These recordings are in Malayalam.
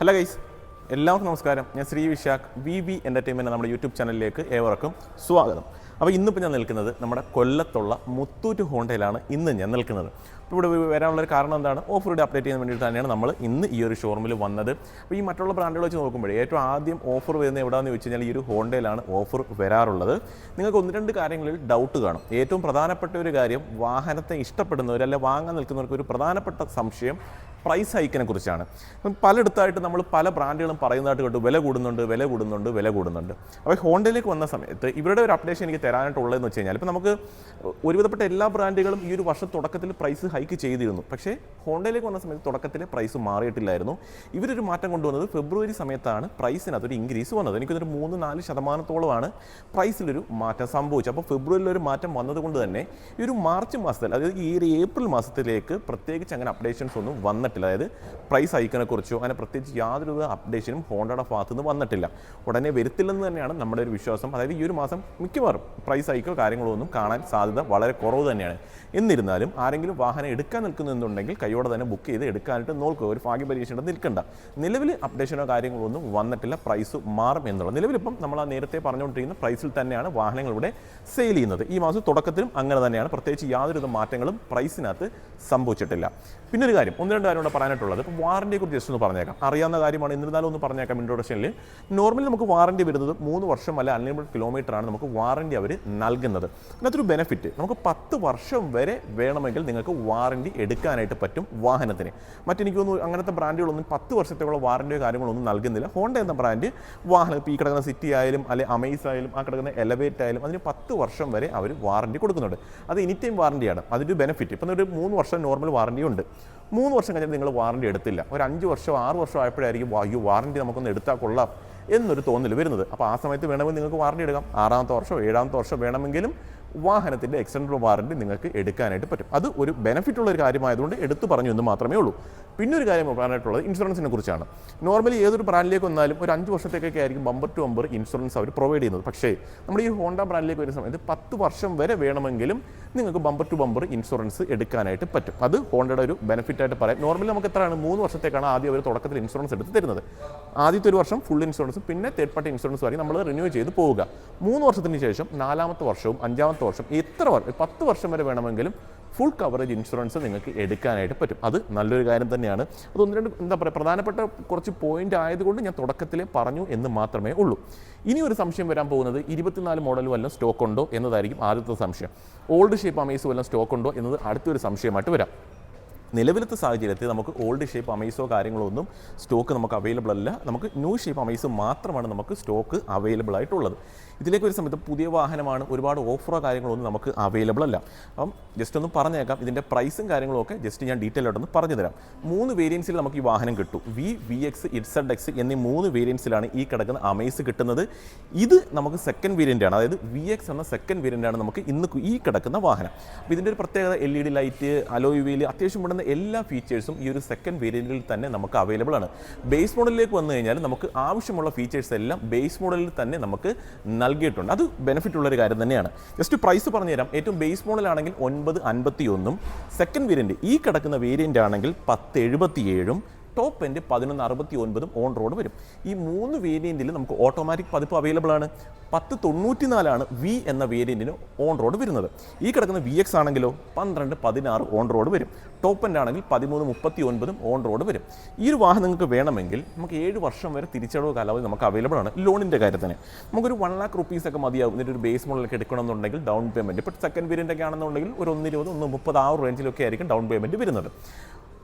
ഹലോ ഗൈസ്, എല്ലാവർക്കും നമസ്കാരം. ഞാൻ ശ്രീ വിശാഖ് വി എൻ്റർടൈൻമെൻറ്റ് നമ്മുടെ യൂട്യൂബ് ചാനലിലേക്ക് ഏവർക്കും സ്വാഗതം. അപ്പോൾ ഇന്നിപ്പോൾ ഞാൻ നിൽക്കുന്നത് നമ്മുടെ കൊല്ലത്തുള്ള മുത്തൂറ്റ് ഹോണ്ടയിലാണ് ഇന്ന് ഞാൻ നിൽക്കുന്നത്. അപ്പോൾ ഇവിടെ വരാനുള്ളൊരു കാരണം എന്താണ്? ഓഫർ ഇവിടെ അപ്ഡേറ്റ് ചെയ്യാൻ വേണ്ടിയിട്ട് തന്നെയാണ് നമ്മൾ ഇന്ന് ഈ ഒരു ഷോറൂമിൽ വന്നത്. അപ്പോൾ ഈ മറ്റുള്ള ബ്രാൻഡുകൾ വെച്ച് നോക്കുമ്പോൾ ഏറ്റവും ആദ്യം ഓഫർ വരുന്നത് എവിടെയാണെന്ന് ചോദിച്ചു കഴിഞ്ഞാൽ ഈ ഒരു ഹോണ്ടയിലാണ് ഓഫർ വരാറുള്ളത്. നിങ്ങൾക്ക് ഒന്ന് രണ്ട് കാര്യങ്ങളിൽ ഡൗട്ട് കാണും. ഏറ്റവും പ്രധാനപ്പെട്ട ഒരു കാര്യം, വാഹനത്തെ ഇഷ്ടപ്പെടുന്നവർ അല്ലെങ്കിൽ വാങ്ങാൻ നിൽക്കുന്നവർക്ക് ഒരു പ്രധാനപ്പെട്ട സംശയം പ്രൈസ് ഹൈക്കിനെ കുറിച്ചാണ്. അപ്പം പലയിടത്തായിട്ട് നമ്മൾ പല ബ്രാൻഡുകളും പറയുന്നതായിട്ട് കേട്ടു, വില കൂടുന്നുണ്ട്. അപ്പോൾ ഹോണ്ടയിലേക്ക് വന്ന സമയത്ത് ഇവരുടെ ഒരു അപ്ഡേഷൻ എനിക്ക് തരാനായിട്ടുള്ളതെന്ന് വെച്ച് കഴിഞ്ഞാൽ, ഇപ്പോൾ നമുക്ക് ഒരുവിധപ്പെട്ട എല്ലാ ബ്രാൻഡുകളും ഈ ഒരു വർഷം തുടക്കത്തിൽ പ്രൈസ് ഹൈക്ക് ചെയ്തിരുന്നു. പക്ഷേ ഹോണ്ടയിലേക്ക് വന്ന സമയത്ത് തുടക്കത്തിൽ പ്രൈസ് മാറിയിട്ടില്ലായിരുന്നു. ഇവരൊരു മാറ്റം കൊണ്ടുവന്നത് ഫെബ്രുവരി സമയത്താണ് പ്രൈസിനകത്തൊരു ഇൻക്രീസ് വന്നത്. എനിക്കൊരു 3-4% പ്രൈസിലൊരു മാറ്റം സംഭവിച്ചു. അപ്പോൾ ഫെബ്രുവരിയിലൊരു മാറ്റം വന്നതുകൊണ്ട് തന്നെ ഈ ഒരു മാർച്ച് മാസത്തിൽ, അതായത് ഈ ഒരു ഏപ്രിൽ മാസത്തിലേക്ക് പ്രത്യേകിച്ച് അങ്ങനെ അപ്ഡേഷൻസ് ഒന്നും വന്നിട്ടില്ല. അതായത് പ്രൈസ് ഹൈക്കിനെ കുറിച്ചോ അങ്ങനെ പ്രത്യേകിച്ച് യാതൊരു അപ്ഡേഷനും ഹോണ്ടയുടെ ഭാഗത്തു നിന്ന് വന്നിട്ടില്ല. ഉടനെ വരുത്തില്ലെന്ന് തന്നെയാണ് നമ്മുടെ ഒരു വിശ്വാസം. അതായത് ഈ ഒരു മാസം മിക്കവാറും പ്രൈസ് ഹൈക്കോ കാര്യങ്ങളോ ഒന്നും കാണാൻ സാധ്യത വളരെ കുറവ് തന്നെയാണ്. എന്നിരുന്നാലും ആരെങ്കിലും വാഹനം എടുക്കാൻ നിൽക്കുന്നുണ്ടെങ്കിൽ കൈയോടെ തന്നെ ബുക്ക് ചെയ്ത് എടുക്കാനായിട്ട് നോക്കുക. ഒരു ഭാഗ്യ പരീക്ഷ നിൽക്കണ്ട. നിലവിൽ അപ്ഡേഷനോ കാര്യങ്ങളോ ഒന്നും വന്നിട്ടില്ല. പ്രൈസ് മാറും എന്നുള്ളത്. നിലവിലിപ്പം നമ്മൾ ആ നേരത്തെ പറഞ്ഞുകൊണ്ടിരിക്കുന്ന പ്രൈസിൽ തന്നെയാണ് വാഹനങ്ങൾ ഇവിടെ സെയിൽ ചെയ്യുന്നത്. ഈ മാസം തുടക്കത്തിലും അങ്ങനെ തന്നെയാണ്. പ്രത്യേകിച്ച് യാതൊരു മാറ്റങ്ങളും പ്രൈസിനകത്ത് സംഭവിച്ചിട്ടില്ല. പിന്നെ ഒരു കാര്യം, ഒന്ന് രണ്ട് കാര്യം ഇവിടെ പറയാനായിട്ടുള്ളത്, ഇപ്പോൾ വാറണ്ടിയെക്കുറിച്ച് ജസ്റ്റ് ഒന്ന് പറഞ്ഞേക്കാം. അറിയാവുന്ന കാര്യമാണ്, എന്നിരുന്നാലും ഒന്ന് പറഞ്ഞേക്കാം ഇൻട്രൊഡക്ഷനിൽ. നോർമലി നമുക്ക് വാറണ്ടി വരുന്നത് 3 വർഷം അല്ല അൺലിമിറ്റഡ് കിലോമീറ്ററാണ് നമുക്ക് വാറണ്ടി അവർ നൽകുന്നത്. അതിനകത്തൊരു ബെനിഫിറ്റ്, നമുക്ക് 10 വർഷം വരെ വേണമെങ്കിൽ നിങ്ങൾക്ക് വാറണ്ടി എടുക്കാനായിട്ട് പറ്റും വാഹനത്തിന്. മറ്റെനിക്ക് തോന്നുന്നു അങ്ങനത്തെ ബ്രാൻഡുകളൊന്നും 10 വർഷത്തേക്കുള്ള വാറണ്ടിയോ കാര്യങ്ങളൊന്നും നൽകുന്നില്ല. ഹോണ്ട എന്ന ബ്രാൻഡ് വാഹനം ഇപ്പോൾ ഈ കിടക്കുന്ന സിറ്റി ആയാലും അല്ലെങ്കിൽ അമേസ് ആയാലും ആ കിടക്കുന്ന എലവേറ്റ് ആയാലും അതിന് 10 വർഷം വരെ അവർ വാറണ്ടി കൊടുക്കുന്നുണ്ട്. അത് എനി ടൈം വാറണ്ടിയാണ്. അതിൻ്റെ ബെനിഫിറ്റ് ഇപ്പം ഒരു 3 വർഷം നോർമൽ വാറണ്ടി ഉണ്ട്. 3 വർഷം കഴിഞ്ഞാൽ നിങ്ങൾ വാറണ്ടി എടുത്തില്ല, ഒരു 5 വർഷം 6 വർഷം ആയപ്പോഴായിരിക്കും വാറണ്ടി നമുക്കൊന്ന് എടുത്താൽ കൊള്ളാം എന്നൊരു തോന്നൽ വരുന്നത്. അപ്പോൾ ആ സമയത്ത് വേണമെങ്കിൽ നിങ്ങൾക്ക് വാറണ്ടി എടുക്കാം. 6ാമത്തെ വർഷം 7ാമത്തെ വർഷം വേണമെങ്കിലും വാഹനത്തിൻ്റെ എക്സ്റ്റൻഡ് വാറണ്ടി നിങ്ങൾക്ക് എടുക്കാനായിട്ട് പറ്റും. അത് ഒരു ബെനിഫിറ്റ് ഉള്ള ഒരു കാര്യമായതുകൊണ്ട് എടുത്തു പറഞ്ഞു എന്ന് മാത്രമേ ഉള്ളൂ. പിന്നെ ഒരു കാര്യം പറയാനായിട്ടുള്ളത് ഇൻഷുറൻസിനെ കുറിച്ചാണ്. നോർമലി ഏതൊരു ബ്രാൻഡിലേക്ക് വന്നാലും ഒരു 5 വർഷത്തേക്കൊക്കെ ആയിരിക്കും ബമ്പർ ടു ബമ്പർ ഇൻഷുറൻസ് അവർ പ്രൊവൈഡ് ചെയ്യുന്നത്. പക്ഷേ നമ്മുടെ ഈ ഹോണ്ട ബ്രാൻഡിലേക്ക് വരുന്ന സമയത്ത് 10 വർഷം വരെ വേണമെങ്കിലും നിങ്ങൾക്ക് ബമ്പർ ടു ബമ്പർ ഇൻഷുറൻസ് എടുക്കാനായിട്ട് പറ്റും. അത് ഹോണ്ടയുടെ ഒരു ബെനിഫിറ്റായിട്ട് പറയാം. നോർമലി നമുക്ക് എത്രയാണ്, 3 വർഷത്തേക്കാണ് ആദ്യം അവർ തുടക്കത്തിൽ ഇൻഷുറൻസ് എടുത്ത് തരുന്നത്. ആദ്യത്തെ ഒരു വർഷം ഫുൾ ഇൻഷുറൻസ്, പിന്നെ തേർഡ് പാർട്ടി ഇൻഷുറൻസ് വരെ നമ്മൾ റിന്യൂ ചെയ്ത് പോവുക. 3 വർഷത്തിന് ശേഷം 4ാമത്തെ വർഷവും 5ാമത്തെ വർഷം, എത്ര 10 വർഷം വരെ വേണമെങ്കിലും ഫുൾ കവറേജ് ഇൻഷുറൻസ് നിങ്ങൾക്ക് എടുക്കാനായിട്ട് പറ്റും. അത് നല്ലൊരു കാര്യം തന്നെയാണ്. അത് ഒന്ന് രണ്ട് എന്താ പറയുക, പ്രധാനപ്പെട്ട കുറച്ച് പോയിന്റ് ആയതുകൊണ്ട് ഞാൻ തുടക്കത്തിലേ പറഞ്ഞു എന്ന് മാത്രമേ ഉള്ളൂ. ഇനി ഒരു സംശയം വരാൻ പോകുന്നത് 24 മോഡൽ വല്ലതും സ്റ്റോക്ക് ഉണ്ടോ എന്നതായിരിക്കും ആദ്യത്തെ സംശയം. ഓൾഡ് ഷേപ്പ് അമേസ് വല്ലതും സ്റ്റോക്ക് ഉണ്ടോ എന്നത് അടുത്തൊരു സംശയമായിട്ട് വരാം. നിലവിലത്തെ സാഹചര്യത്തിൽ നമുക്ക് ഓൾഡ് ഷേപ്പ് അമേസോ കാര്യങ്ങളോ ഒന്നും സ്റ്റോക്ക് നമുക്ക് അവൈലബിൾ അല്ല. നമുക്ക് ന്യൂ ഷേപ്പ് അമേസോ മാത്രമാണ് നമുക്ക് സ്റ്റോക്ക് അവൈലബിൾ ആയിട്ടുള്ളത്. ഇതിലേക്ക് ഒരു സമയത്ത് പുതിയ വാഹനമാണ്, ഒരുപാട് ഓഫറോ കാര്യങ്ങളൊന്നും നമുക്ക് അവൈലബിൾ അല്ല. അപ്പം ജസ്റ്റ് ഒന്ന് പറഞ്ഞേക്കാം, ഇതിൻ്റെ പ്രൈസും കാര്യങ്ങളും ഒക്കെ ജസ്റ്റ് ഞാൻ ഡീറ്റെയിൽ ആയിട്ടൊന്ന് പറഞ്ഞു തരാം. 3 വേരിയൻസിൽ നമുക്ക് ഈ വാഹനം കിട്ടും. VX, ZX എന്നീ 3 വേരിയൻസിലാണ് ഈ കിടക്കുന്ന അമേസ് കിട്ടുന്നത്. ഇത് നമുക്ക് സെക്കൻഡ് വേരിയൻ്റ് ആണ്, അതായത് VX എന്ന സെക്കൻഡ് വേരിയൻ്റ് ആണ് നമുക്ക് ഇന്ന് ഈ കിടക്കുന്ന വാഹനം. അപ്പോൾ ഇതിൻ്റെ ഒരു പ്രത്യേകത, LED ലൈറ്റ്, അലോയ് വീല്, അത്യാവശ്യം വേണ്ടുന്ന എല്ലാ ഫീച്ചേഴ്സും ഈ ഒരു സെക്കൻഡ് വേരിയൻറ്റിൽ തന്നെ നമുക്ക് അവൈലബിൾ ആണ്. ബേസ് മോഡലിലേക്ക് വന്നു കഴിഞ്ഞാൽ നമുക്ക് ആവശ്യമുള്ള ഫീച്ചേഴ്സ് എല്ലാം ബേസ് മോഡലിൽ തന്നെ നമുക്ക് നൽകിയിട്ടുണ്ട്. അത് ബെനിഫിറ്റ് ഉള്ളൊരു കാര്യം തന്നെയാണ്. ജസ്റ്റ് പ്രൈസ് പറഞ്ഞുതരാം. ഏറ്റവും ബേസ് മോഡലാണെങ്കിൽ 951, സെക്കൻഡ് വേരിയൻറ്റ് ഈ കിടക്കുന്ന വേരിയൻ്റ് ആണെങ്കിൽ 1077, ടോപ്പ് എൻഡ് 1169 ഓൺ റോഡ് വരും. ഈ 3 വേരിയൻറ്റിൽ നമുക്ക് ഓട്ടോമാറ്റിക് പതിപ്പ് അവൈലബിൾ ആണ്. 1094 V എന്ന വേരിയൻറ്റിന് ഓൺ റോഡ് വരുന്നത്. ഈ കിടക്കുന്ന VX ആണെങ്കിലോ 1216 ഓൺ റോഡ് വരും. ടോപ്പ് എൻഡ് ആണെങ്കിൽ 1339 ഓൺ റോഡ് വരും. ഈ ഒരു വാഹനം നിങ്ങൾക്ക് വേണമെങ്കിൽ നമുക്ക് 7 വർഷം വരെ തിരിച്ചടവ് കാലാവധി നമുക്ക് അവൈലബിൾ ആണ്. ലോണിൻ്റെ കാര്യത്തിന് നമുക്കൊരു 1 lakh rupees ഒക്കെ മതിയാവും. ഇതിൻ്റെ ഒരു ബേസ് മോഡലൊക്കെ എടുക്കണമെന്നുണ്ടെങ്കിൽ ഡൗൺ പേയ്മെൻറ്റ്. ഇപ്പോൾ സെക്കൻഡ് വേരിയൻ്റ് ഒക്കെ ആണെന്നുണ്ടെങ്കിൽ ഒരു 120, 130 ആ റേഞ്ചിലൊക്കെ ആയിരിക്കും ഡൗൺ പേയ്മെൻറ്റ് വരുന്നത്.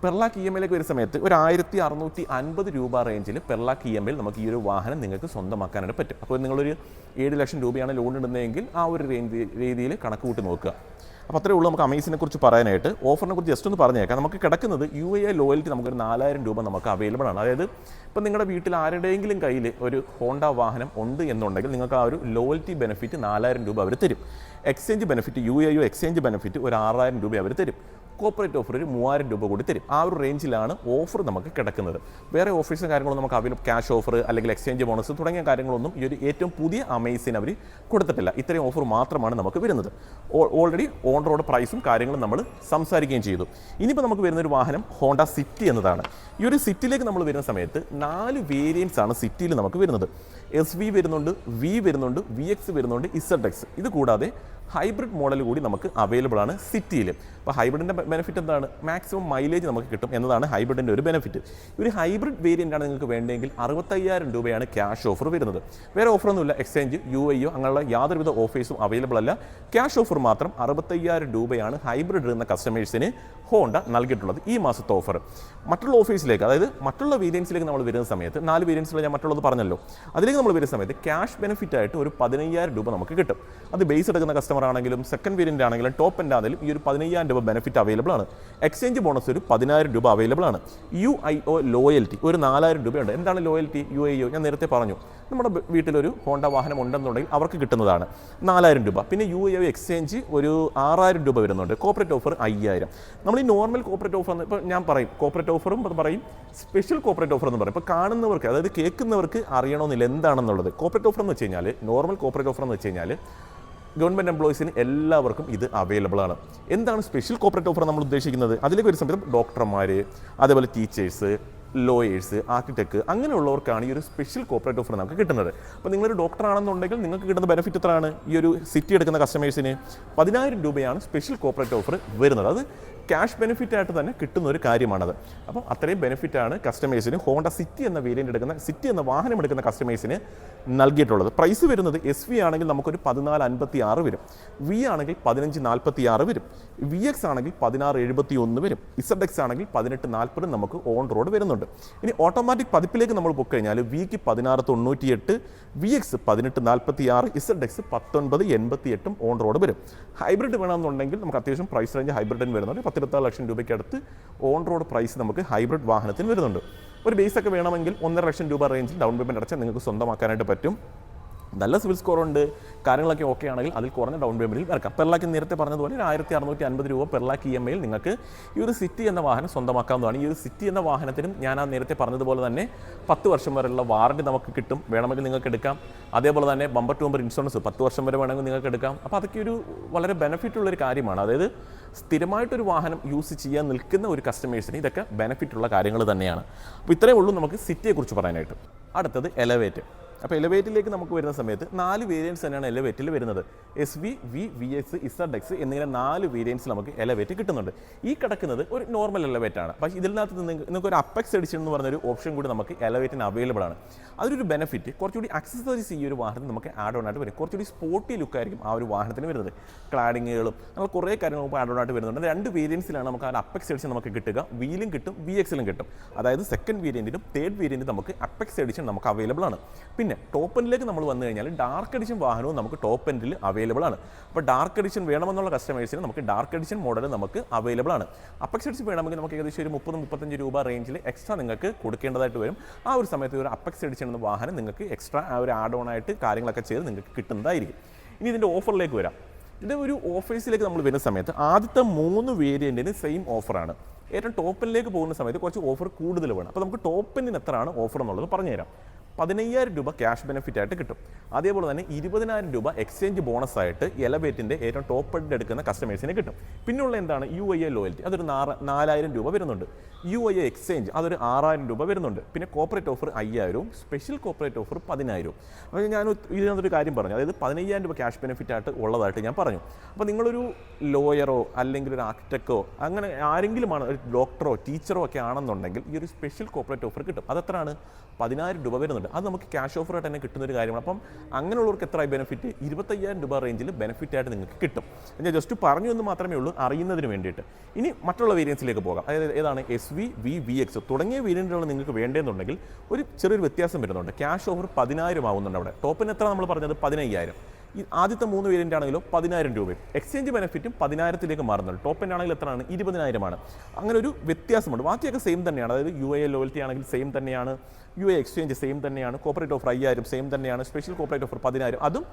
പെർ ലാക്ക് EMIയിലേക്ക് വരുന്ന സമയത്ത് ഒരു 1650 രൂപ റേഞ്ചിൽ പെർ ലാക്ക് EMIയിൽ നമുക്ക് ഈ ഒരു വാഹനം നിങ്ങൾക്ക് സ്വന്തമാക്കാനായിട്ട് പറ്റും. അപ്പോൾ നിങ്ങളൊരു 7 ലക്ഷം രൂപയാണ് ലോൺ ഇടുന്നതെങ്കിൽ ആ ഒരു രീതിയിൽ കണക്ക് കൂട്ടി നോക്കുക. അപ്പോൾ അത്രയേ ഉള്ളൂ നമുക്ക് അമേസിനെ കുറിച്ച് പറയാനായിട്ട്. ഓഫറിനെ കുറിച്ച് ജസ്റ്റ് ഒന്ന് പറഞ്ഞേക്കാം. നമുക്ക് കിടക്കുന്നത് UAI ലോയൽറ്റി നമുക്കൊരു 4000 രൂപ നമുക്ക് അവൈലബിൾ ആണ്. അതായത് ഇപ്പം നിങ്ങളുടെ വീട്ടിൽ ആരുടെയെങ്കിലും കയ്യിൽ ഒരു ഹോണ്ട വാഹനം ഉണ്ട് എന്നുണ്ടെങ്കിൽ നിങ്ങൾക്ക് ആ ഒരു ലോയൽറ്റി ബെനിഫിറ്റ് 4000 രൂപ അവർ തരും. Exchange benefit, UAI exchange benefit ഒരു 6000 രൂപ അവർ തരും. കോർപ്പറേറ്റ് ഓഫർ ഒരു 3000 രൂപ കൂടി തരും. ആ ഒരു റേഞ്ചിലാണ് ഓഫർ നമുക്ക് കിടക്കുന്നത്. വേറെ ഓഫേഴ്സും കാര്യങ്ങളും നമുക്ക് അവൈലബിൾ ക്യാഷ് ഓഫർ അല്ലെങ്കിൽ എക്സ്ചേഞ്ച് ബോണസ് തുടങ്ങിയ കാര്യങ്ങളൊന്നും ഈ ഒരു ഏറ്റവും പുതിയ അമേസിന് അവർ കൊടുത്തിട്ടില്ല. ഇത്രയും ഓഫർ മാത്രമാണ് നമുക്ക് വരുന്നത്. ഓൾറെഡി ഓൺ റോഡ് പ്രൈസും കാര്യങ്ങളും നമ്മൾ സംസാരിക്കുകയും ചെയ്തു. ഇനിയിപ്പോൾ നമുക്ക് വരുന്നൊരു വാഹനം ഹോണ്ട സിറ്റി എന്നതാണ്. ഈ ഒരു സിറ്റിയിലേക്ക് നമ്മൾ വരുന്ന സമയത്ത് 4 വേരിയൻസ് ആണ് സിറ്റിയിൽ നമുക്ക് വരുന്നത്. SV വരുന്നുണ്ട്, V വരുന്നുണ്ട്, VX വരുന്നുണ്ട്, ZX. ഇത് കൂടാതെ ഹൈബ്രിഡ് മോഡൽ കൂടി നമുക്ക് അവൈലബിൾ ആണ് സിറ്റിയിൽ. അപ്പോൾ ഹൈബ്രിഡിൻ്റെ ബെനിഫിറ്റ് എന്താണ്? മാക്സിമം മൈലേജ് നമുക്ക് കിട്ടും എന്നതാണ് ഹൈബ്രിഡിൻ്റെ ഒരു ബെനിഫിറ്റ്. ഒരു ഹൈബ്രിഡ് വേരിയൻ്റാണ് നിങ്ങൾക്ക് വേണ്ടതെങ്കിൽ 65,000 രൂപയാണ് ക്യാഷ് ഓഫർ വരുന്നത്. വേറെ ഓഫറൊന്നുമില്ല. എക്സ്ചേഞ്ച് UIO അങ്ങനെയുള്ള യാതൊരുവിധ ഓഫേഴ്സും അവൈലബിൾ അല്ല. ക്യാഷ് ഓഫർ മാത്രം 65,000 രൂപയാണ് ഹൈബ്രിഡ് എന്ന കസ്റ്റമേഴ്സിന് ഹോണ്ട നൽകിയിട്ടുള്ളത് ഈ മാസത്തെ ഓഫർ. മറ്റുള്ള ഓഫേഴ്സിലേക്ക്, അതായത് മറ്റുള്ള വേരിയൻസിലേക്ക് നമ്മൾ വരുന്ന സമയത്ത് 4 വേരിയൻസിൽ ഞാൻ മറ്റുള്ളത് പറഞ്ഞല്ലോ, അതിലേക്ക് നമ്മൾ വരുന്ന സമയത്ത് ക്യാഷ് ബെനിഫിറ്റ് ആയിട്ട് ഒരു 15,000 രൂപ നമുക്ക് കിട്ടും. അത് ബേസ് എടുക്കുന്ന കസ്റ്റമർ ആണെങ്കിലും സെക്കൻഡ് വേരിയൻ്റ് ആണെങ്കിലും ടോപ്പ് എൻഡ് ആണെങ്കിലും ഈ ഒരു 15,000 രൂപ ബെനിഫിറ്റ് അവൈലബിൾ ആണ്. എക്സ്ചേഞ്ച് ബോണസ് ഒരു 10,000 രൂപ അവൈലബിൾ ആണ്. UIO ലോയൽറ്റി ഒരു 4,000 രൂപയുണ്ട്. എന്താണ് ലോയൽറ്റി? UIO ഞാൻ നേരത്തെ പറഞ്ഞു, നമ്മുടെ വീട്ടിലൊരു ഹോണ്ട വാഹനം ഉണ്ടെന്നുണ്ടെങ്കിൽ അവർക്ക് കിട്ടുന്നതാണ് 4,000 രൂപ. പിന്നെ UIO എക്സ്ചേഞ്ച് ഒരു 6,000 രൂപ വരുന്നുണ്ട്. Corporate offer 5,000. നമ്മൾ ഈ നോർമൽ കോർപ്പറേറ്റ് ഓഫർ ഇപ്പോൾ ഞാൻ പറയും, കോർപ്പറേറ്റ് ഓഫറും പറയും, സ്പെഷ്യൽ കോർപ്പറേറ്റ് ഓഫർ എന്ന് പറയും. ഇപ്പോൾ കാണുന്നവർക്ക്, അതായത് കേൾക്കുന്നവർക്ക് അറിയണമെന്നില്ല എന്താണെന്നുള്ളത്. കോർപ്പറേറ്റ് ഓഫർ എന്ന് വെച്ച് കഴിഞ്ഞാൽ, നോർമൽ കോർപ്പറേറ്റ് ഓഫർ എന്ന് വെച്ച് കഴിഞ്ഞാൽ ഗവൺമെൻറ് എംപ്ലോയീസിന് എല്ലാവർക്കും ഇത് അവൈലബിൾ ആണ്. എന്താണ് സ്പെഷ്യൽ കോർപ്പറേറ്റ് ഓഫർ നമ്മൾ ഉദ്ദേശിക്കുന്നത്? അതിലേക്ക് ഒരു സമയത്ത് ഡോക്ടർമാർ, അതേപോലെ ടീച്ചേഴ്സ്, ലോയേഴ്സ്, ആർക്കിടെക്ട് അങ്ങനെയുള്ളവർക്കാണ് ഈ ഒരു സ്പെഷ്യൽ കോർപ്പറേറ്റ് ഓഫർ നമുക്ക് കിട്ടുന്നത്. അപ്പോൾ നിങ്ങളൊരു ഡോക്ടർ ആണെന്നുണ്ടെങ്കിൽ നിങ്ങൾക്ക് കിട്ടുന്ന ബെനിഫിറ്റ് എത്രയാണ്? ഈ ഒരു സിറ്റി എടുക്കുന്ന കസ്റ്റമേഴ്സിന് 10,000 രൂപയാണ് സ്പെഷ്യൽ കോർപ്പറേറ്റ് ഓഫർ വരുന്നത്. അത് ക്യാഷ് ബെനിഫിറ്റ് ആയിട്ട് തന്നെ കിട്ടുന്ന ഒരു കാര്യമാണത്. അപ്പോൾ അത്രയും ബെനിഫിറ്റാണ് കസ്റ്റമേഴ്സിന് ഹോണ്ട സിറ്റി എന്ന വേരിയൻ്റ് എടുക്കുന്ന, സിറ്റി എന്ന വാഹനം എടുക്കുന്ന കസ്റ്റമേഴ്സിന് നൽകിയിട്ടുള്ളത്. പ്രൈസ് വരുന്നത് SV ആണെങ്കിൽ നമുക്കൊരു 1456 വരും, V ആണെങ്കിൽ 1546 വരും, VX ആണെങ്കിൽ 1671 വരും, ZX ആണെങ്കിൽ 1840 നമുക്ക് ഓൺ റോഡ് വരുന്നുണ്ട്. ഇനി ഓട്ടോമാറ്റിക് പതിപ്പിലേക്ക് നമ്മൾ പോയി കഴിഞ്ഞാൽ Vക്ക് 1698, VX 1846, ZX 1988 ഓൺ റോഡ് വരും. ഹൈബ്രിഡ് വേണമെന്നുണ്ടെങ്കിൽ നമുക്ക് അത്യാവശ്യം പ്രൈസ് റേഞ്ച് ഹൈബ്രിഡിന് വരുന്നുണ്ട്. 10-14 ലക്ഷം രൂപയ്ക്ക് അടുത്ത് ഓൺ റോഡ് പ്രൈസ് നമുക്ക് ഹൈബ്രിഡ് വാഹനത്തിന് വരുന്നുണ്ട്. ഒരു ബേസൊക്കെ വേണമെങ്കിൽ 1.5 ലക്ഷം രൂപ റേഞ്ചിൽ ഡൗൺ പേയ്മെൻറ്റ് അടച്ചാൽ നിങ്ങൾക്ക് സ്വന്തമാക്കാനായിട്ട് പറ്റും. നല്ല സിവിൽ സ്കോർ ഉണ്ട്, കാര്യങ്ങളൊക്കെ ഓക്കെ ആണെങ്കിൽ അതിൽ കുറഞ്ഞ ഡൗൺ പേയ്മെൻറ്റിൽ ഇറക്കാം. പെർ ലാക്ക് നേരത്തെ പറഞ്ഞതുപോലെ 1650 രൂപ പെർ ലാക്ക് EMI-യിൽ നിങ്ങൾക്ക് ഈ ഒരു സിറ്റി എന്ന വാഹനം സ്വന്തമാക്കാവുന്നതാണ്. ഈ ഒരു സിറ്റി എന്ന വാഹനത്തിനും ഞാൻ നേരത്തെ പറഞ്ഞതുപോലെ തന്നെ 10 വർഷം വരെയുള്ള വാറണ്ടി നമുക്ക് കിട്ടും. വേണമെങ്കിൽ നിങ്ങൾക്ക് എടുക്കാം. അതേപോലെ തന്നെ ബമ്പർ ടു ബമ്പർ ഇൻഷുറൻസ് 10 വർഷം വരെ വേണമെങ്കിൽ നിങ്ങൾക്ക് എടുക്കാം. അപ്പോൾ അതൊക്കെ ഒരു വളരെ ബെനിഫിറ്റ് ഉള്ളൊരു കാര്യമാണ്. അതായത് സ്ഥിരമായിട്ടൊരു വാഹനം യൂസ് ചെയ്യാൻ നിൽക്കുന്ന ഒരു കസ്റ്റമേഴ്സിന് ഇതൊക്കെ ബെനിഫിറ്റ് ഉള്ള കാര്യങ്ങൾ തന്നെയാണ്. അപ്പോൾ ഇത്രയേ ഉള്ളൂ നമുക്ക് സിറ്റിയെക്കുറിച്ച് പറയാനായിട്ട്. അടുത്തത് എലവേറ്റ്. അപ്പോൾ എലവേറ്റിലേക്ക് നമുക്ക് വരുന്ന സമയത്ത് 4 വേരിയൻസ് തന്നെയാണ് എലവേറ്റിൽ വരുന്നത്. SV, V, VX, ZX എന്നിങ്ങനെ 4 വേരിയൻസ് നമുക്ക് എലവേറ്റ് കിട്ടുന്നുണ്ട്. ഈ കിടക്കുന്നത് ഒരു നോർമൽ എലവേറ്റ് ആണ്. പക്ഷേ ഇതിനകത്ത് നിങ്ങൾക്ക് ഒരു അപ്പെക്സ് എഡിഷൻ എന്ന് പറഞ്ഞൊരു ഓപ്ഷൻ കൂടി നമുക്ക് എലവേറ്റിന് അവൈലബിൾ ആണ്. അതൊരു ബെനിഫിറ്റ്. കുറച്ചുകൂടി അക്സസറീസ് ഈ ഒരു വാഹനത്തിന് നമുക്ക് ആഡ് ഓൺ ആയിട്ട് വരും. കുറച്ചുകൂടി സ്പോർട്ടി ലുക്കായിരിക്കും ആ ഒരു വാഹനത്തിന് വരുന്നത്. ക്ലാഡിങ്ങുകളും അങ്ങനെ കുറേ കാര്യങ്ങൾ നമുക്ക് ആഡ് ഓൺ ആയിട്ട് വരുന്നുണ്ട്. 2 വേരിയൻസിലാണ് നമുക്ക് ആ അപ്പെക്സ് എഡിഷൻ നമുക്ക് കിട്ടുക. Vയിലും കിട്ടും, VX-ലും കിട്ടും. അതായത് സെക്കൻഡ് വേരിയൻറ്റിനും തേർഡ് വേരിയൻറ്റും നമുക്ക് അപ്പെക്സ് എഡിഷൻ നമുക്ക് അവൈലബിൾ ആണ്. പിന്നെ ടോപ്പ് എൻഡിലേക്ക് നമ്മൾ വന്നു കഴിഞ്ഞാൽ ഡാർക്ക് എഡിഷൻ വാഹനവും നമുക്ക് ടോപ്പ് എൻഡിൽ അവൈലബിൾ ആണ്. അപ്പോൾ ഡാർക്ക് എഡിഷൻ വേണമെന്നുള്ള കസ്റ്റമേഴ്സിന് നമുക്ക് ഡാർക്ക് എഡിഷൻ മോഡൽ നമുക്ക് അവൈലബിൾ ആണ്. അപ്പെക്സ് എഡിഷൻ വേണമെങ്കിൽ നമുക്ക് ഏകദേശം ഒരു 30-35 രൂപ റേഞ്ചിൽ എക്സ്ട്രാ നിങ്ങൾക്ക് കൊടുക്കേണ്ടതായിട്ട് വരും. ആ ഒരു സമയത്ത് ഒരു അപ്പെക്സ് എഡിഷൻ എന്ന വാഹനം നിങ്ങൾക്ക് എക്സ്ട്രാ ആ ഒരു ആഡ് ഓൺ ആയിട്ട് കാര്യങ്ങളൊക്കെ ചെയ്ത് നിങ്ങൾക്ക് കിട്ടുന്നതായിരിക്കും. ഇനി ഇതിൻ്റെ ഓഫറിലേക്ക് വരാം. ഇതിൻ്റെ ഒരു ഓഫേഴ്സിലേക്ക് നമ്മൾ വരുന്ന സമയത്ത് ആദ്യത്തെ 3 വേരിയൻറ്റിന് സെയിം ഓഫറാണ്. ഏറ്റവും ടോപ്പിലേക്ക് പോകുന്ന സമയത്ത് കുറച്ച് ഓഫർ കൂടുതൽ വേണം. അപ്പോൾ നമുക്ക് ടോപ്പിന് എത്രയാണ് ഓഫർ എന്നുള്ളത് പറഞ്ഞുതരാം. 15,000 രൂപ ക്യാഷ് ബെനിഫിറ്റ് ആയിട്ട് കിട്ടും. അതേപോലെ തന്നെ 20,000 രൂപ എക്സ്ചേഞ്ച് ബോണസ് ആയിട്ട് എലവേറ്റിൻ്റെ ഏറ്റവും ടോപ്പ് എൻഡ് എടുക്കുന്ന കസ്റ്റമേഴ്സിന് കിട്ടും. പിന്നെയുള്ള എന്താണ്? UIO ലോയൽറ്റി, അതൊരു 4,000 രൂപ വരുന്നുണ്ട്. UIO എക്സ്ചേഞ്ച് അതൊരു 6,000 രൂപ വരുന്നുണ്ട്. പിന്നെ corporate offer 5,000, special corporate offer 10,000. അപ്പോൾ ഞാൻ ഇതിനകത്തൊരു കാര്യം പറഞ്ഞു, അതായത് 15,000 രൂപ ക്യാഷ് ബെനിഫിറ്റ് ആയിട്ട് ഉള്ളതായിട്ട് ഞാൻ പറഞ്ഞു. അപ്പോൾ നിങ്ങളൊരു ലോയറോ അല്ലെങ്കിൽ ഒരു ആർക്കിടെക്റ്റോ അങ്ങനെ ആരെങ്കിലുമാണ്, ഒരു ഡോക്ടറോ ടീച്ചറോ ഒക്കെ ആണെന്നുണ്ടെങ്കിൽ ഈ ഒരു സ്പെഷ്യൽ കോർപ്പറേറ്റ് ഓഫർ കിട്ടും. അതെത്രയാണ്? 10,000 രൂപ വരുന്നുണ്ട്. അത് നമുക്ക് ക്യാഷ് ഓഫറായിട്ട് തന്നെ കിട്ടുന്ന ഒരു കാര്യമാണ്. അപ്പം അങ്ങനെയുള്ളവർക്ക് എത്രയായി ബെനിഫിറ്റ്? 25,000 രൂപ റേഞ്ചിൽ ബെനിഫിറ്റ് ആയിട്ട് നിങ്ങൾക്ക് കിട്ടും. ഞാൻ ജസ്റ്റ് പറഞ്ഞു എന്ന് മാത്രമേ ഉള്ളൂ, അറിയുന്നതിന് വേണ്ടിയിട്ട്. ഇനി മറ്റുള്ള വേരിയൻസിലേക്ക് പോകാം. അതായത് ഏതാണ്? SV, V, VX തുടങ്ങിയ വേരിയൻറ്റുകൾ നിങ്ങൾക്ക് വേണ്ടതെന്നുണ്ടെങ്കിൽ ഒരു ചെറിയൊരു വ്യത്യാസം വരുന്നുണ്ട്. ക്യാഷ് ഓഫർ 10,000 ആവുന്നുണ്ട്. അവിടെ ടോപ്പിന് എത്ര നമ്മൾ പറഞ്ഞത്? 15,000. ഈ ആദ്യത്തെ 3 വേരിയൻ്റ് ആണെങ്കിലോ 10,000 രൂപയും എക്സ്ചേഞ്ച് ബെനിഫിറ്റും 10,000ലേക്ക് മാറുന്നുണ്ട്. ടോപ്പ് എൻഡ് ആണെങ്കിൽ എത്രയാണ്? 20,000 ആണ്. അങ്ങനെ ഒരു വ്യത്യാസമുണ്ട്. ബാക്കിയൊക്കെ സെയിം തന്നെയാണ്. അതായത് UIO ലോയൽറ്റി ആണെങ്കിൽ സെയിം തന്നെയാണ്. UA എക്സ്ചേഞ്ച് സെയിം തന്നെയാണ്, കോപ്പറേറ്റ് ഓഫർ 5000 സെയിം തന്നെയാണ്, സ്പെഷ്യൽ കോപ്പറേറ്റ് ഓഫർ 10000 അതും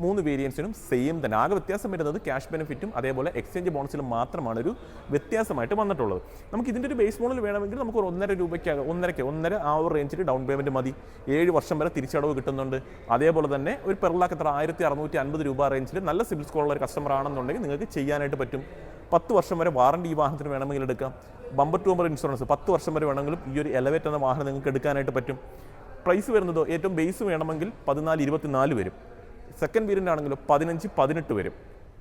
3 വേരിയൻസിനും സെയിം തന്നെ. ആകെ വ്യത്യാസം വരുന്നത് ക്യാഷ് ബെനിഫിറ്റും അതേപോലെ എക്സ്ചേഞ്ച് ബോണസിലും മാത്രമാണ് ഒരു വ്യത്യാസമായിട്ട് വന്നിട്ടുള്ളത്. നമുക്ക് ഇതിൻ്റെ ഒരു ബേസ് മോഡൽ വേണമെങ്കിൽ നമുക്ക് ഒരു 1.5 രൂപയ്ക്ക് 1.5 ആ ഒരു റേഞ്ചിൽ ഡൗൺ പേയ്മെൻറ്റ് മതി. 7 വർഷം വരെ തിരിച്ചടവ് കിട്ടുന്നുണ്ട്. അതേപോലെ തന്നെ ഒരു പെർ ലാക്ക് 1650 രൂപ റേഞ്ചിൽ നല്ല സിബിൽ സ്കോർ ഉള്ള ഒരു കസ്റ്റമർ ആണെന്നുണ്ടെങ്കിൽ നിങ്ങൾക്ക് ചെയ്യാനായിട്ട് പറ്റും. 10 വർഷം വരെ വാറണ്ടി ഈ വാഹനത്തിന് വേണമെങ്കിൽ എടുക്കാം. ബമ്പർ ടു ബമ്പർ ഇൻഷുറൻസ് 10 വർഷം വരെ വേണമെങ്കിലും ഈ ഒരു എലവേറ്റ് എന്ന വാഹനം നിങ്ങൾക്ക് എടുക്കാനായിട്ട് പറ്റും. പ്രൈസ് വരുന്നതോ ഏറ്റവും ബേസ് വേണമെങ്കിൽ 1424 വരും. സെക്കൻഡ് വേരിയൻ്റ് ആണെങ്കിലും 1518 വരും.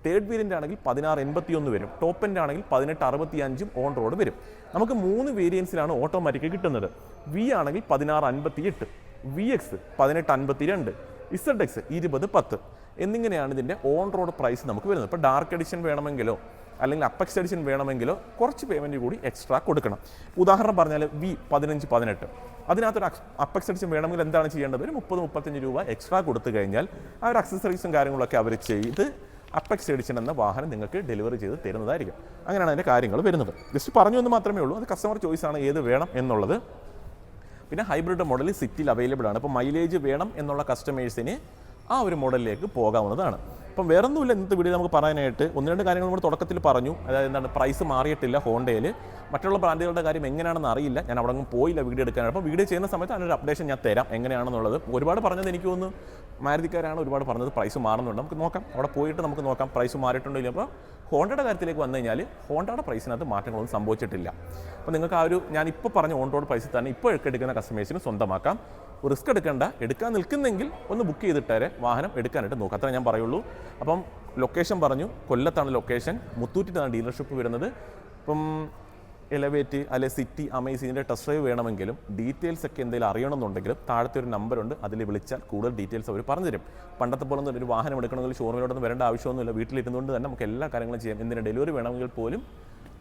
തേർഡ് വേരിയൻ്റ് ആണെങ്കിൽ 1681 വരും. ടോപ്പ് എൻഡ് ആണെങ്കിൽ 1865 ഓൺ റോഡ് വരും. നമുക്ക് 3 വേരിയൻസിലാണ് ഓട്ടോമാറ്റിക് കിട്ടുന്നത്. വി ആണെങ്കിൽ 1658, VX 1852, ZX 2010 എന്നിങ്ങനെയാണ് ഇതിൻ്റെ ഓൺ റോഡ് പ്രൈസ് നമുക്ക് വരുന്നത്. ഇപ്പോൾ ഡാർക്ക് എഡിഷൻ വേണമെങ്കിലോ അല്ലെങ്കിൽ അപ്പെക്സ് എഡിഷൻ വേണമെങ്കിലോ കുറച്ച് പേയ്മെൻറ്റ് കൂടി എക്സ്ട്രാ കൊടുക്കണം. ഉദാഹരണം പറഞ്ഞാൽ വി 1518, അതിനകത്തൊരു അപ്പെക്സ് എഡിഷൻ വേണമെങ്കിൽ എന്താണ് ചെയ്യേണ്ടത്? ഒരു 30-35 രൂപ എക്സ്ട്രാ കൊടുത്തു കഴിഞ്ഞാൽ ആ ഒരു അക്സസറീസും കാര്യങ്ങളൊക്കെ അവർ ചെയ്ത് അപ്പെക്സ് എഡിഷൻ എന്ന വാഹനം നിങ്ങൾക്ക് ഡെലിവറി ചെയ്ത് തരുന്നതായിരിക്കും. അങ്ങനെയാണ് അതിൻ്റെ കാര്യങ്ങൾ വരുന്നത്. ജസ്റ്റ് പറഞ്ഞു എന്ന് മാത്രമേ ഉള്ളൂ. അത് കസ്റ്റമർ ചോയ്സാണ് ഏത് വേണം എന്നുള്ളത്. പിന്നെ ഹൈബ്രിഡ് മോഡൽ സിറ്റിയിൽ അവൈലബിൾ ആണ്. ഇപ്പോൾ മൈലേജ് വേണം എന്നുള്ള കസ്റ്റമേഴ്സിന് ആ ഒരു മോഡലിലേക്ക് പോകാവുന്നതാണ്. അപ്പം വേറൊന്നുമില്ല ഇന്നത്തെ വീഡിയോ നമുക്ക് പറയാനായിട്ട്. 1-2 കാര്യങ്ങൾ നമ്മൾ തുടക്കത്തിൽ പറഞ്ഞു. അതായത് എന്താണ്, പ്രൈസ് മാറിയിട്ടില്ല ഹോണ്ടയിൽ. മറ്റുള്ള ബ്രാൻഡുകളുടെ കാര്യം എങ്ങനെയാണെന്ന് അറിയില്ല, ഞാൻ അവിടെ ഒന്നും പോയില്ല വീഡിയോ എടുക്കാനായിട്ട്. അപ്പോൾ വീഡിയോ ചെയ്യുന്ന സമയത്ത് അതിനൊരു അപ്ഡേഷൻ ഞാൻ തരാം എങ്ങനെയാണെന്നുള്ളത്. ഒരുപാട് പറഞ്ഞത് എനിക്ക് തോന്നുന്നു മാരുതിക്കാരാണ് ഒരുപാട് പറഞ്ഞത് പ്രൈസ് മാറുന്നുണ്ട്. നമുക്ക് നോക്കാം, അവിടെ പോയിട്ട് നമുക്ക് നോക്കാം പ്രൈസ് മാറിയിട്ടുണ്ടോ. അപ്പോൾ ഹോണ്ടയുടെ കാര്യത്തിലേക്ക് വന്നു കഴിഞ്ഞാൽ ഹോണ്ടയുടെ പ്രൈസിനകത്ത് മാറ്റങ്ങളൊന്നും സംഭവിച്ചിട്ടില്ല. അപ്പോൾ നിങ്ങൾക്ക് ആ ഒരു ഞാനിപ്പോൾ പറഞ്ഞ ഓൺ റോഡ് പ്രൈസിൽ തന്നെ ഇപ്പോൾ എടുക്കുന്ന കസ്റ്റമേഴ്സിന് സ്വന്തമാക്കാം. റിസ്ക് എടുക്കാൻ നിൽക്കുന്നെങ്കിൽ ഒന്ന് ബുക്ക് ചെയ്തിട്ടേ വാഹനം എടുക്കാനായിട്ട് നോക്കാം. അത്രേ ഞാൻ പറയുള്ളൂ. അപ്പം ലൊക്കേഷൻ പറഞ്ഞു, കൊല്ലത്താണ് ലൊക്കേഷൻ, മുത്തൂറ്റിലാണ് ഡീലർഷിപ്പ് വരുന്നത്. ഇപ്പം എലവേറ്റ് അല്ലെ സിറ്റി അമേസിൻ്റെ ടെസ്റ്റ് ഡ്രൈവ് വേണമെങ്കിലും ഡീറ്റെയിൽസ് ഒക്കെ എന്തെങ്കിലും അറിയണമെന്നുണ്ടെങ്കിലും താഴത്തെ ഒരു നമ്പറുണ്ട്, അതിൽ വിളിച്ചാൽ കൂടുതൽ ഡീറ്റെയിൽസ് അവർ പറഞ്ഞു തരും. പണ്ടത്തെ പോലെ ഒരു വാഹനം എടുക്കണമെങ്കിൽ ഷോറൂമിലോട്ടൊന്നും വരേണ്ട ആവശ്യമൊന്നുമില്ല. വീട്ടിലിരുന്നുകൊണ്ട് തന്നെ നമുക്ക് എല്ലാ കാര്യങ്ങളും ചെയ്യാം. എന്തിന് ഡെലിവറി വേണമെങ്കിൽ പോലും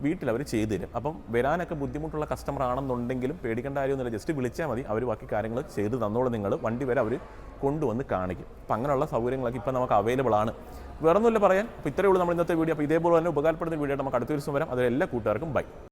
വീട്ടിൽ അവർ ചെയ്തു തരും. അപ്പം വരാനൊക്കെ ബുദ്ധിമുട്ടുള്ള കസ്റ്റമർ ആണെന്നുണ്ടെങ്കിലും പേടിക്കേണ്ട കാര്യമൊന്നുമില്ല. ജസ്റ്റ് വിളിച്ചാൽ മതി, അവർ ബാക്കി കാര്യങ്ങൾ ചെയ്ത് തന്നോളൂ. നിങ്ങൾ വണ്ടി വരെ അവർ കൊണ്ടുവന്ന് കാണിക്കും. അപ്പം അങ്ങനെയുള്ള സൗകര്യങ്ങളൊക്കെ ഇപ്പം നമുക്ക് അവൈലബിൾ ആണ്. വേറൊന്നുമില്ല പറയാൻ. അപ്പോൾ ഇത്രയേ ഉള്ളൂ നമ്മൾ ഇന്നത്തെ വീഡിയോ. അപ്പോൾ ഇതേപോലെ തന്നെ ഉപകാരപ്പെടുന്ന വീഡിയോ നമുക്ക് അടുത്ത ദിവസം വരാം. അതിൽ എല്ലാ കൂട്ടുകാർക്കും ബൈ.